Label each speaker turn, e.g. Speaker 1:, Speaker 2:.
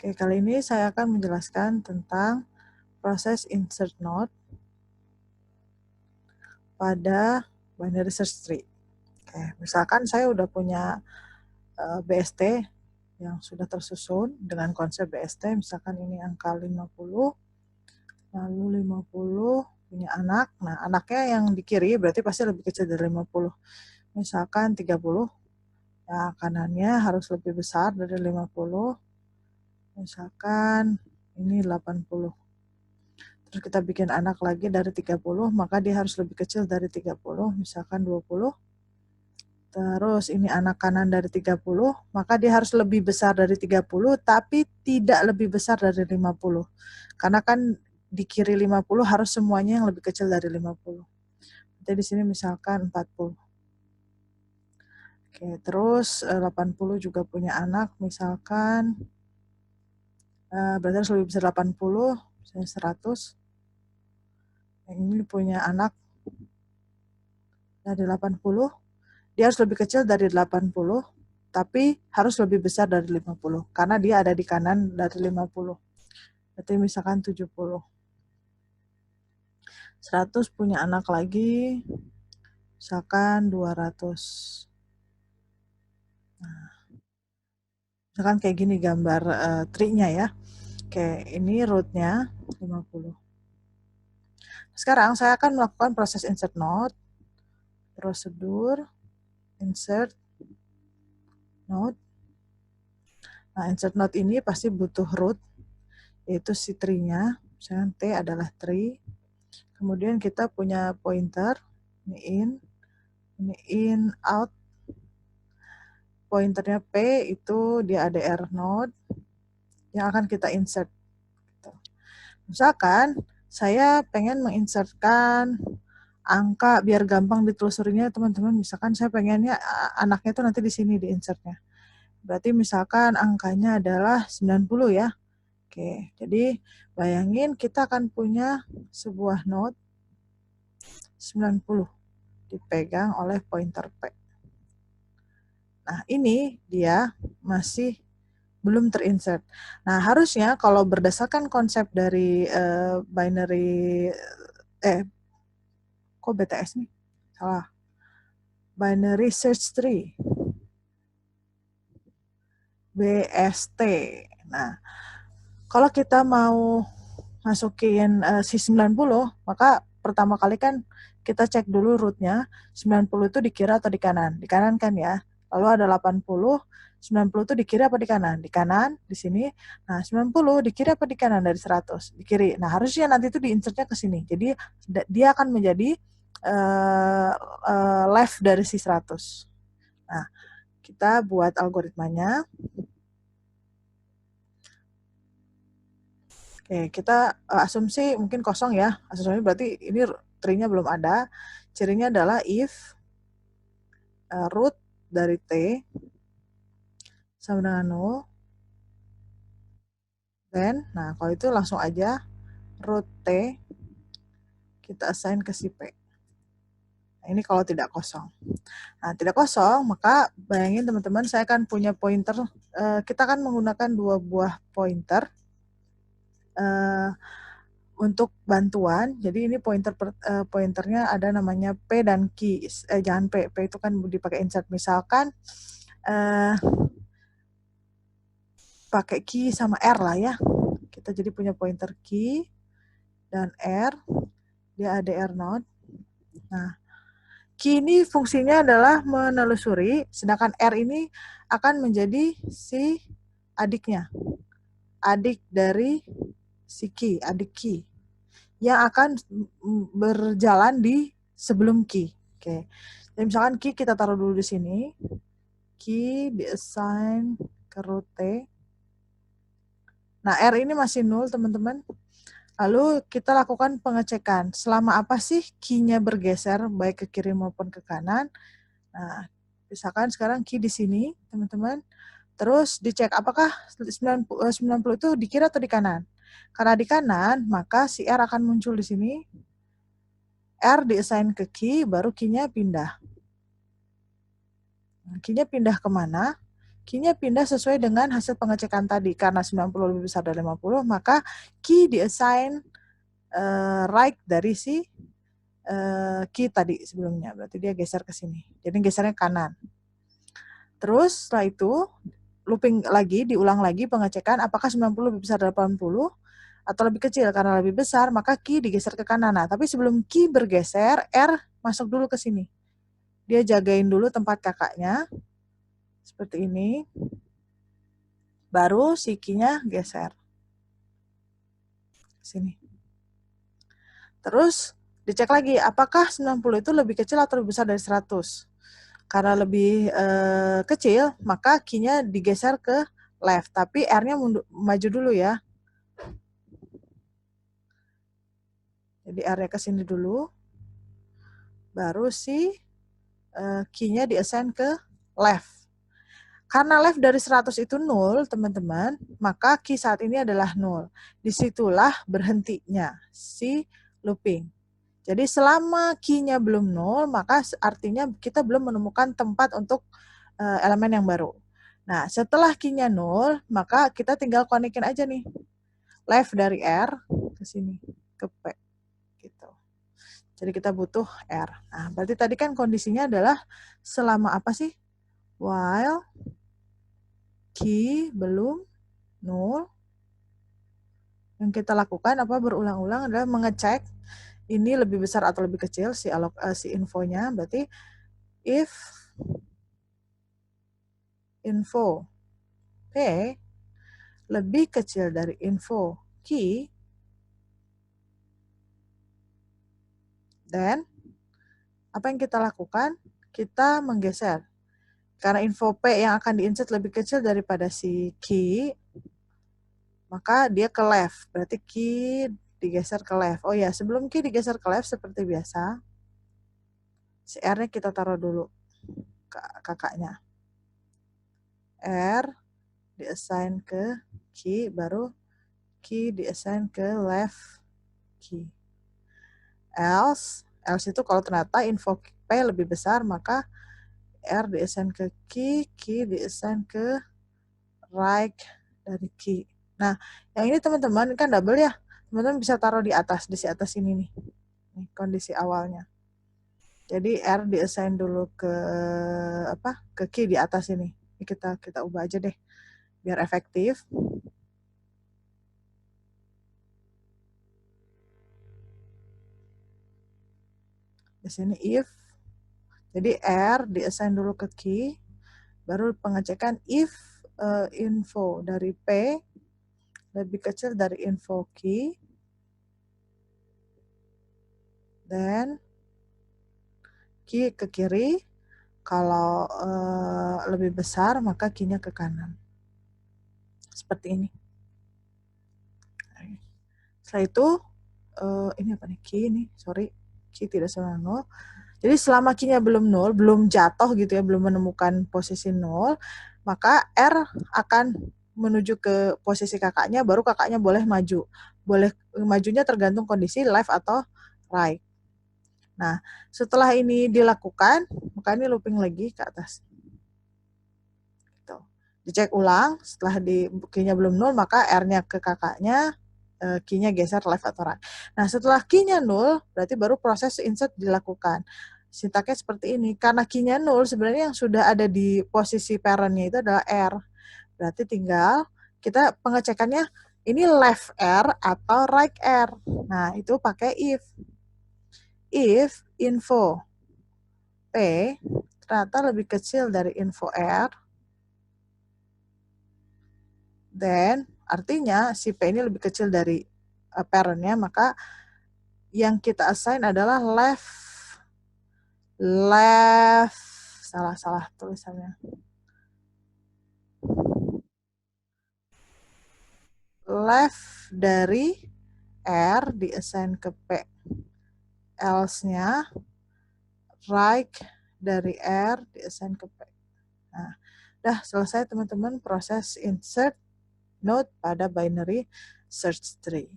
Speaker 1: Oke, kali ini saya akan menjelaskan tentang proses insert node pada binary search tree. Oke, misalkan saya udah punya BST yang sudah tersusun dengan konsep BST, misalkan ini angka 50, lalu 50 punya anak. Nah, anaknya yang di kiri berarti pasti lebih kecil dari 50. Misalkan 30, ya kanannya harus lebih besar dari 50. Misalkan ini 80. Terus kita bikin anak lagi dari 30, maka dia harus lebih kecil dari 30, misalkan 20. Terus ini anak kanan dari 30, maka dia harus lebih besar dari 30, tapi tidak lebih besar dari 50. Karena kan di kiri 50 harus semuanya yang lebih kecil dari 50. Jadi di sini misalkan 40. Oke, terus 80 juga punya anak, misalkan berarti harus lebih besar 80, misalnya 100. Yang ini punya anak dari 80, dia harus lebih kecil dari 80, tapi harus lebih besar dari 50, karena dia ada di kanan dari 50. Berarti misalkan 70. 100 punya anak lagi, misalkan 200. Nah, misalkan kayak gini gambar tree-nya ya. Oke, ini root-nya 50. Sekarang saya akan melakukan proses insert node, prosedur, insert node. Nah, insert node ini pasti butuh root, yaitu si tree-nya. Misalkan T adalah tree. Kemudian kita punya pointer, ini in, out. Pointernya P itu dia ada R node yang akan kita insert. Misalkan saya pengen menginsertkan angka biar gampang ditelusurinya teman-teman. Misalkan saya pengennya anaknya itu nanti di sini diinsertnya. Berarti misalkan angkanya adalah 90 ya. Oke, jadi bayangin kita akan punya sebuah node 90 dipegang oleh pointer P. Nah, ini dia masih belum terinsert. Nah, harusnya kalau berdasarkan konsep dari binary, kok BTS nih? Salah. Binary search tree. BST. Nah, kalau kita mau masukin si 90, maka pertama kali kan kita cek dulu rootnya, 90 itu di kiri atau di kanan? Di kanan kan ya. Lalu ada 80, 90 itu di kiri apa di kanan? Di kanan, di sini. Nah, 90 di kiri apa di kanan dari 100? Di kiri. Nah, harusnya nanti itu diinsertnya ke sini. Jadi, dia akan menjadi left dari si 100. Nah, kita buat algoritmanya. Oke, kita asumsi mungkin kosong ya. Asumsi berarti ini tree-nya belum ada. Cirinya adalah if root dari T sama dengan 0, then, nah kalau itu langsung aja root T kita assign ke si P. Nah, ini kalau tidak kosong. Nah, tidak kosong, maka bayangin teman-teman, saya akan punya pointer. Kita akan menggunakan 2 buah pointer untuk bantuan. Jadi ini pointernya ada namanya P dan Q. Jangan P itu kan dipakai insert. Misalkan pakai Q sama R lah ya. Kita jadi punya pointer Q dan R. Dia ada R node. Nah, Q ini fungsinya adalah menelusuri, sedangkan R ini akan menjadi si adiknya. Adik dari si Q, adik Q. Yang akan berjalan di sebelum key. Oke. Jadi misalkan key kita taruh dulu di sini. Key diassign ke root T. Nah, R ini masih 0, teman-teman. Lalu kita lakukan pengecekan. Selama apa sih key-nya bergeser baik ke kiri maupun ke kanan. Nah, misalkan sekarang key di sini, teman-teman. Terus dicek apakah 90 itu di kiri atau di kanan. Karena di kanan, maka si R akan muncul di sini. R diassign ke key, baru key-nya pindah. Key-nya pindah kemana? key-nya pindah sesuai dengan hasil pengecekan tadi. Karena 90 lebih besar dari 50, maka key diassign right dari si key tadi sebelumnya. Berarti dia geser ke sini. Jadi gesernya kanan. Terus setelah itu looping lagi, diulang lagi pengecekan apakah 90 lebih besar dari 80 atau lebih kecil. Karena lebih besar, maka key digeser ke kanan. Nah, tapi sebelum key bergeser, R masuk dulu ke sini. Dia jagain dulu tempat kakaknya. Seperti ini. Baru si key-nya geser. Sini. Terus dicek lagi, apakah 90 itu lebih kecil atau lebih besar dari 100? Karena lebih kecil, maka key-nya digeser ke left. Tapi R-nya maju dulu ya. Jadi R-nya ke sini dulu. Baru si key-nya diassign ke left. Karena left dari 100 itu 0, teman-teman, maka key saat ini adalah 0. Disitulah berhentinya si looping. Jadi selama key-nya belum 0, maka artinya kita belum menemukan tempat untuk elemen yang baru. Nah, setelah key-nya 0, maka kita tinggal konekin aja nih. Left dari R ke sini, ke P. Gitu. Jadi kita butuh R. Nah, berarti tadi kan kondisinya adalah selama apa sih? While key belum 0. Yang kita lakukan apa berulang-ulang adalah mengecek ini lebih besar atau lebih kecil si infonya. Berarti if info P lebih kecil dari info Q, then apa yang kita lakukan? Kita menggeser. Karena info P yang akan di-insert lebih kecil daripada si Q, maka dia ke left. Berarti Q digeser ke left. Oh ya, sebelum Q digeser ke left seperti biasa, si R-nya kita taruh dulu kakaknya. R diassign ke Q, baru Q diassign ke left Q. Else itu kalau ternyata info P lebih besar, maka R diassign ke Q diassign ke right dari Q. Nah, yang ini teman-teman kan double ya. Teman-teman bisa taruh di atas ini nih. Nih, kondisi awalnya. Jadi R diassign dulu ke ke Q di atas ini. Ini kita ubah aja deh biar efektif. Di sini if. Jadi R diassign dulu ke Q, baru pengecekan if info dari P lebih kecil dari info Q, dan Q ke kiri. Kalau lebih besar, maka Q-nya ke kanan. Seperti ini. Setelah itu, ini apa nih? Q nih, sorry. Q tidak sama 0. Jadi selama Q-nya belum 0, belum jatuh gitu ya, belum menemukan posisi 0, maka R akan menuju ke posisi kakaknya, baru kakaknya boleh maju. Boleh majunya tergantung kondisi left atau right. Nah, setelah ini dilakukan, maka ini looping lagi ke atas. Gitu. Dicek ulang, setelah Q-nya belum 0, maka R-nya ke kakaknya, Q-nya geser left atau right. Nah, setelah Q-nya 0, berarti baru proses insert dilakukan. Sintaknya seperti ini. Karena Q-nya 0, sebenarnya yang sudah ada di posisi parent-nya itu adalah R. Berarti tinggal kita pengecekannya, ini left R atau right R. Nah, itu pakai if. If info P ternyata lebih kecil dari info R, then artinya si P ini lebih kecil dari parent-nya, maka yang kita assign adalah left, salah tulisannya. Left dari R di-assign ke P. Else-nya right dari R di-assign ke P. Nah, udah selesai teman-teman proses insert node pada binary search tree.